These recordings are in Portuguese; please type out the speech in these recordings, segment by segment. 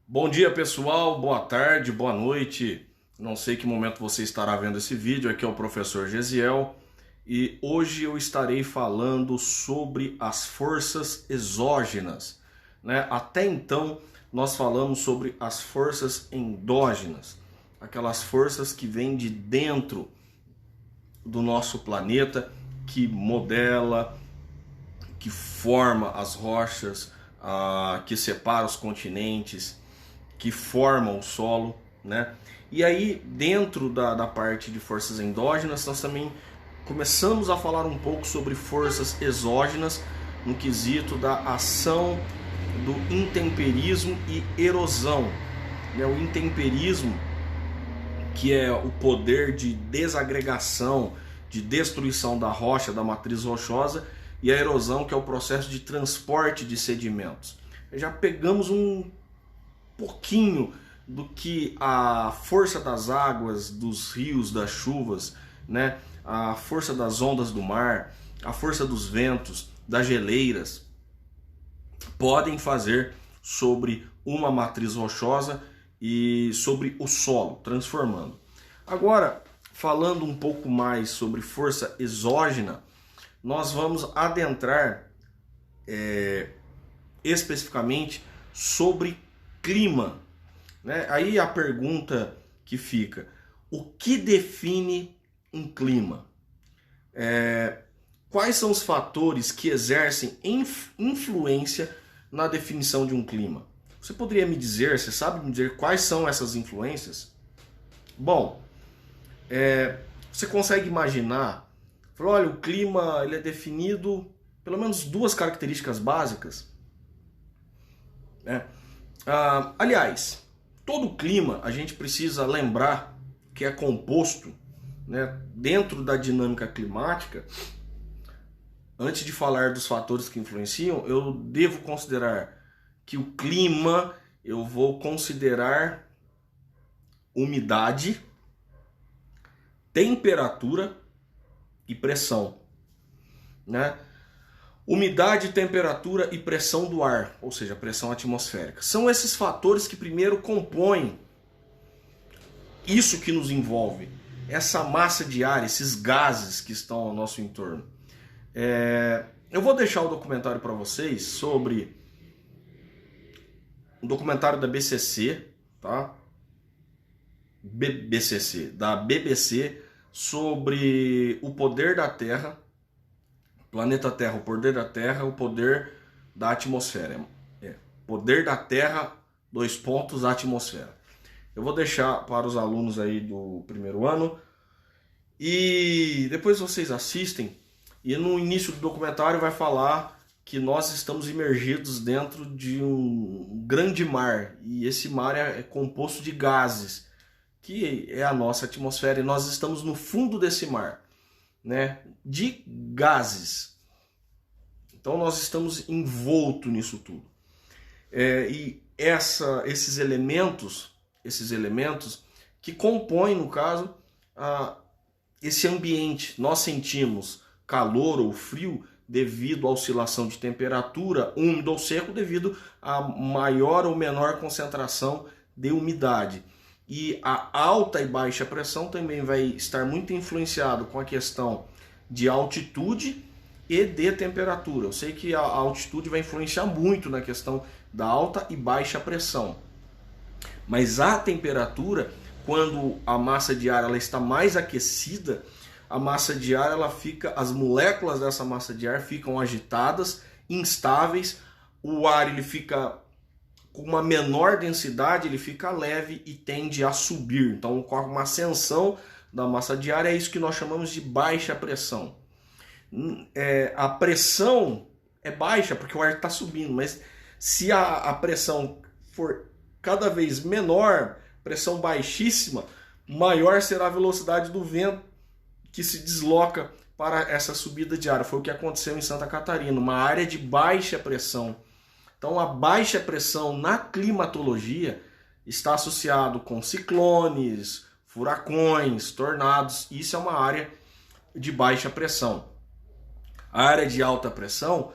Bom dia, pessoal, boa tarde, boa noite. Não sei que momento você estará vendo esse vídeo. Aqui é o professor Gesiel e hoje eu estarei falando sobre as forças exógenas, né? Até então nós falamos sobre as forças endógenas, aquelas forças que vêm de dentro do nosso planeta, que modela, que forma as rochas, que separa os continentes, que formam o solo, né? E aí, dentro da parte de forças endógenas, nós também começamos a falar um pouco sobre forças exógenas no quesito da ação do intemperismo e erosão, né? O intemperismo, que é o poder de desagregação, de destruição da rocha, da matriz rochosa, e a erosão, que é o processo de transporte de sedimentos. Já pegamos um pouquinho do que a força das águas, dos rios, das chuvas, né? A força das ondas do mar, a força dos ventos, das geleiras, podem fazer sobre uma matriz rochosa e sobre o solo, transformando. Agora, falando um pouco mais sobre força exógena, nós vamos adentrar especificamente sobre clima, né? Aí a pergunta que fica: o que define um clima? Quais são os fatores que exercem influência na definição de um clima? Você poderia me dizer, você sabe me dizer quais são essas influências? Bom, você consegue imaginar, olha, o clima ele é definido pelo menos duas características básicas, né? Aliás, todo clima a gente precisa lembrar que é composto, né, dentro da dinâmica climática. Antes de falar dos fatores que influenciam, eu devo considerar que o clima, eu vou considerar umidade, temperatura e pressão, né? Umidade, temperatura e pressão do ar, ou seja, pressão atmosférica. São esses fatores que primeiro compõem isso que nos envolve, essa massa de ar, esses gases que estão ao nosso entorno. Eu vou deixar o documentário para vocês sobre um documentário da BCC, tá? Da BBC, sobre o poder da Terra, planeta Terra, o poder da Terra, o poder da atmosfera. Poder da Terra, atmosfera. Eu vou deixar para os alunos aí do primeiro ano e depois vocês assistem, e no início do documentário vai falar que nós estamos imergidos dentro de um grande mar, e esse mar é composto de gases, que é a nossa atmosfera, e nós estamos no fundo desse mar, né, de gases. Então nós estamos envoltos nisso tudo. E esses elementos que compõem, no caso, esse ambiente. Nós sentimos calor ou frio devido à oscilação de temperatura, úmido ou seco, devido a maior ou menor concentração de umidade. E a alta e baixa pressão também vai estar muito influenciado com a questão de altitude e de temperatura. Eu sei que a altitude vai influenciar muito na questão da alta e baixa pressão. Mas a temperatura, quando a massa de ar ela está mais aquecida, a massa de ar ela fica, as moléculas dessa massa de ar ficam agitadas, instáveis, o ar ele fica com uma menor densidade, ele fica leve e tende a subir. Então ocorre uma ascensão da massa de ar, é isso que nós chamamos de baixa pressão. A pressão é baixa porque o ar está subindo, mas se a pressão for cada vez menor, pressão baixíssima, maior será a velocidade do vento que se desloca para essa subida de ar. Foi o que aconteceu em Santa Catarina, uma área de baixa pressão. Então a baixa pressão na climatologia está associado com ciclones, furacões, tornados. Isso é uma área de baixa pressão. A área de alta pressão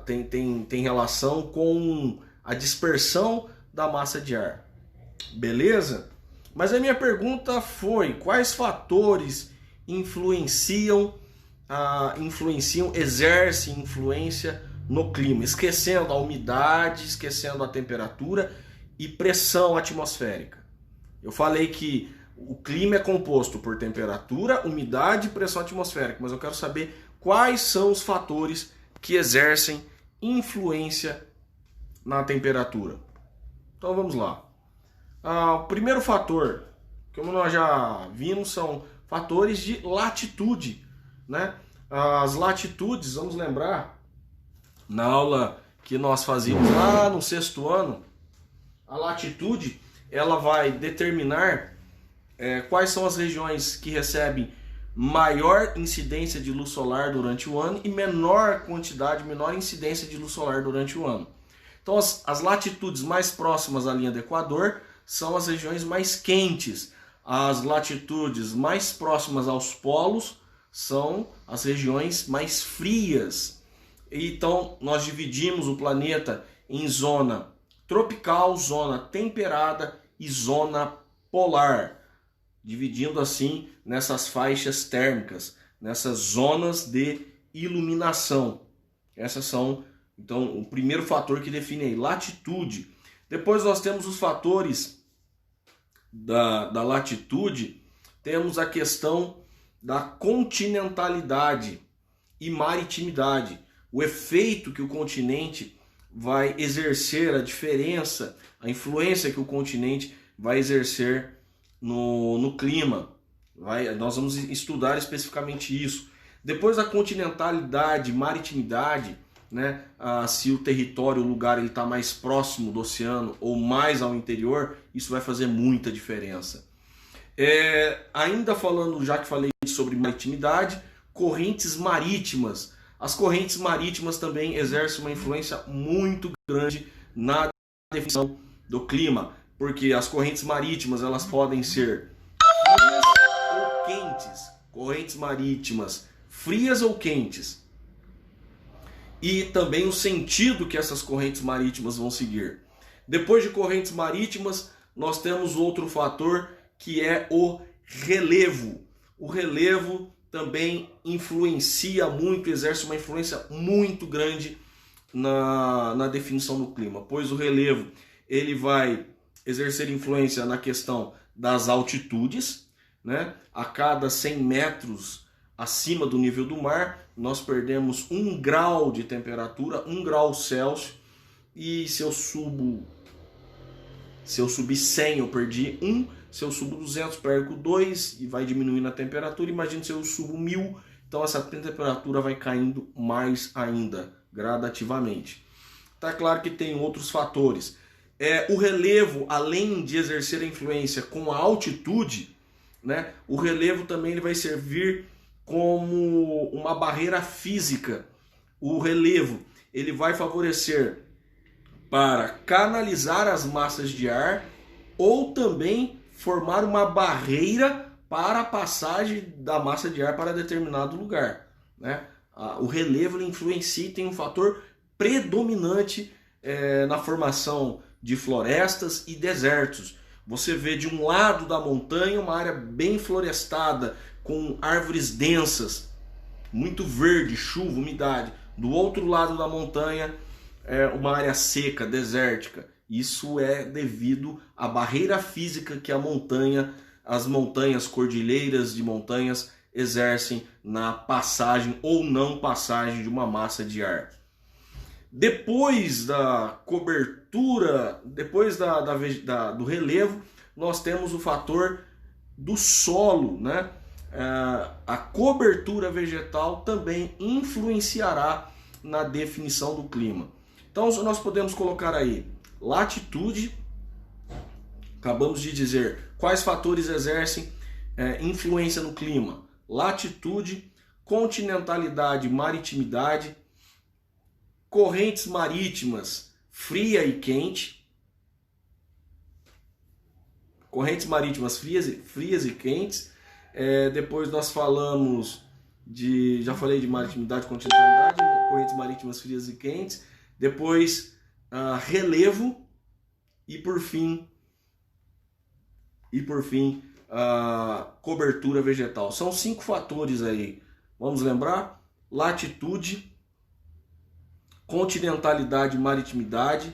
tem relação com a dispersão da massa de ar. Beleza? Mas a minha pergunta foi: quais fatores exercem influência no clima? Esquecendo a umidade, esquecendo a temperatura e pressão atmosférica. Eu falei que o clima é composto por temperatura, umidade e pressão atmosférica, mas eu quero saber quais são os fatores que exercem influência na temperatura. Então vamos lá. O primeiro fator, como nós já vimos, são fatores de latitude, né? As latitudes, vamos lembrar, na aula que nós fazíamos lá no 6º ano, a latitude ela vai determinar quais são as regiões que recebem maior incidência de luz solar durante o ano e menor incidência de luz solar durante o ano. Então as latitudes mais próximas à linha do Equador são as regiões mais quentes. As latitudes mais próximas aos polos são as regiões mais frias. Então nós dividimos o planeta em zona tropical, zona temperada e zona polar, dividindo assim nessas faixas térmicas, nessas zonas de iluminação. Essas são, então, o primeiro fator que define aí, latitude. Depois nós temos os fatores da latitude, temos a questão da continentalidade e maritimidade, o efeito que o continente vai exercer, a diferença, a influência que o continente vai exercer no clima. Nós vamos estudar especificamente isso. Depois da continentalidade, maritimidade, né, se o território, o lugar, ele está mais próximo do oceano ou mais ao interior, isso vai fazer muita diferença. Ainda falando, já que falei sobre maritimidade, correntes marítimas. As correntes marítimas também exercem uma influência muito grande na definição do clima, porque as correntes marítimas elas podem ser frias ou quentes. Correntes marítimas frias ou quentes. E também o sentido que essas correntes marítimas vão seguir. Depois de correntes marítimas, nós temos outro fator que é o relevo. O relevo também influencia muito, exerce uma influência muito grande na definição do clima, pois o relevo ele vai exercer influência na questão das altitudes, né? A cada 100 metros acima do nível do mar, nós perdemos 1 grau de temperatura, 1 grau Celsius, e se eu subir 100 eu perdi 1, se eu subo 200 perco 2 e vai diminuindo a temperatura. Imagina se eu subo 1000, então essa temperatura vai caindo mais ainda, gradativamente. Tá claro que tem outros fatores. O relevo, além de exercer a influência com a altitude, né, o relevo também ele vai servir como uma barreira física. O relevo ele vai favorecer para canalizar as massas de ar ou também formar uma barreira para a passagem da massa de ar para determinado lugar, né? O relevo ele influencia e tem um fator predominante na formação de florestas e desertos. Você vê de um lado da montanha uma área bem florestada, com árvores densas, muito verde, chuva, umidade. Do outro lado da montanha uma área seca, desértica. Isso é devido à barreira física que as montanhas, cordilheiras de montanhas, exercem na passagem ou não passagem de uma massa de ar. Depois da cobertura, depois do relevo, nós temos o fator do solo, né? A cobertura vegetal também influenciará na definição do clima. Então nós podemos colocar aí latitude, acabamos de dizer quais fatores exercem influência no clima: latitude, continentalidade, maritimidade, correntes marítimas fria e quente, correntes marítimas frias e quentes. Depois nós falamos já falei de maritimidade, continentalidade, correntes marítimas frias e quentes. Depois relevo e por fim, a cobertura vegetal. São 5 fatores aí. Vamos lembrar? Latitude, continentalidade e maritimidade,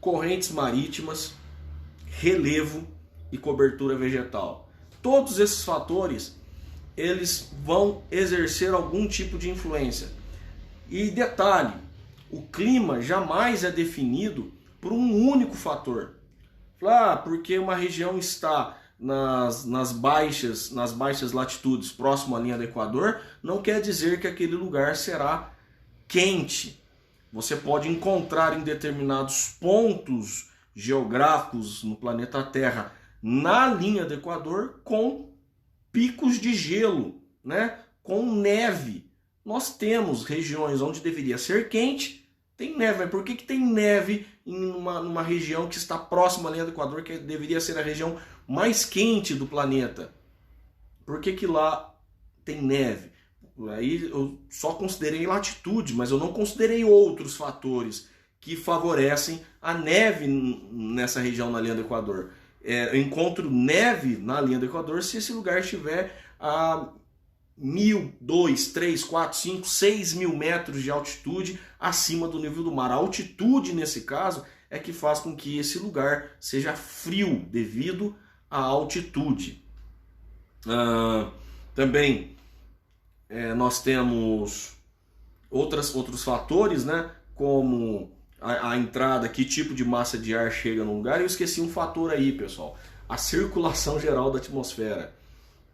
correntes marítimas, relevo e cobertura vegetal. Todos esses fatores, eles vão exercer algum tipo de influência. E detalhe, o clima jamais é definido por um único fator. Porque uma região está nas baixas latitudes, próximo à linha do Equador, não quer dizer que aquele lugar será quente. Você pode encontrar em determinados pontos geográficos no planeta Terra, na linha do Equador, com picos de gelo, né? Com neve. Nós temos regiões onde deveria ser quente, tem neve. Mas por que tem neve numa região que está próxima à linha do Equador, que deveria ser a região mais quente do planeta? Por que lá tem neve? Aí eu só considerei latitude, mas eu não considerei outros fatores que favorecem a neve nessa região na linha do Equador. Eu encontro neve na linha do Equador se esse lugar estiver a 1.000, 2, 3, 4, 5, 6 mil metros de altitude acima do nível do mar. A altitude, nesse caso, é que faz com que esse lugar seja frio devido à altitude. Também nós temos outros fatores, né? Como a entrada, que tipo de massa de ar chega no lugar. E eu esqueci um fator aí, pessoal: a circulação geral da atmosfera.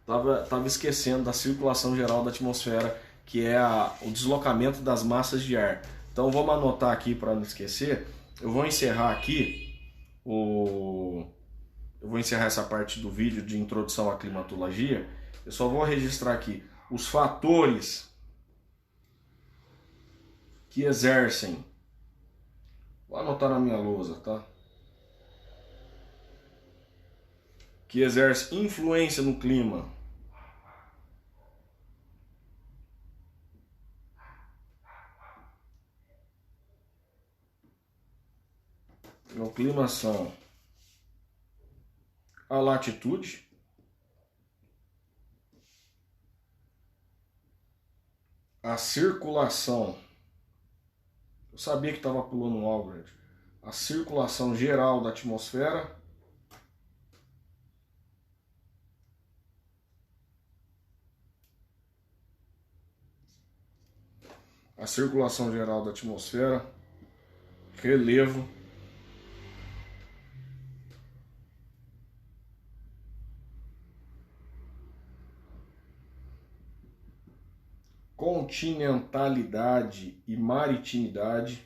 Tava esquecendo da circulação geral da atmosfera, que é o deslocamento das massas de ar. Então vamos anotar aqui para não esquecer. Eu vou encerrar aqui eu vou encerrar essa parte do vídeo de introdução à climatologia. Eu só vou registrar aqui os fatores que exercem. Vou anotar na minha lousa, tá? Que exerce influência no clima. No clima são a latitude, a circulação. Eu sabia que estava pulando algo, gente. A circulação geral da atmosfera. A circulação geral da atmosfera. Relevo. Continentalidade e maritimidade.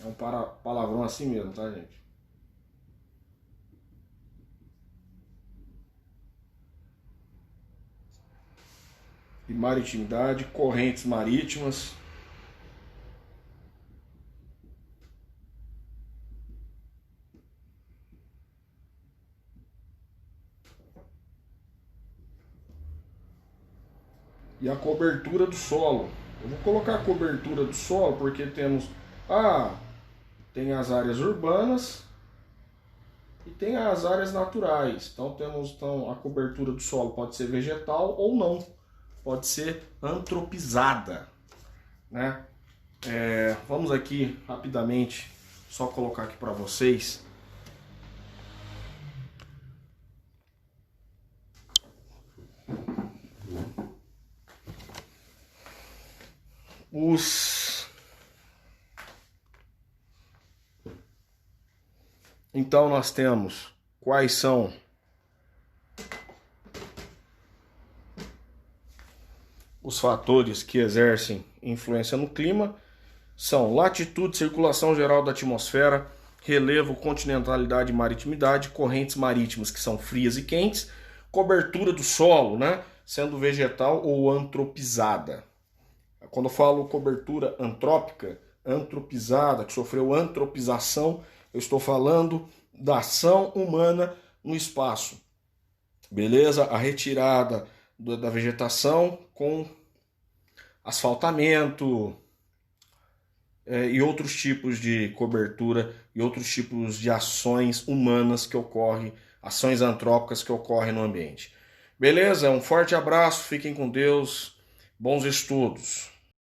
É um palavrão assim mesmo, tá, gente? E maritimidade, correntes marítimas. E a cobertura do solo. Eu vou colocar a cobertura do solo porque temos tem as áreas urbanas e tem as áreas naturais. Então temos a cobertura do solo pode ser vegetal ou não, pode ser antropizada, né? Vamos aqui rapidamente só colocar aqui para vocês. Então nós temos quais são os fatores que exercem influência no clima. São latitude, circulação geral da atmosfera, relevo, continentalidade e maritimidade, correntes marítimas que são frias e quentes, cobertura do solo, né, sendo vegetal ou antropizada. Quando eu falo cobertura antrópica, antropizada, que sofreu antropização, eu estou falando da ação humana no espaço. Beleza? A retirada da vegetação com asfaltamento, e outros tipos de cobertura e outros tipos de ações humanas que ocorrem, ações antrópicas que ocorrem no ambiente. Beleza? Um forte abraço, fiquem com Deus, bons estudos.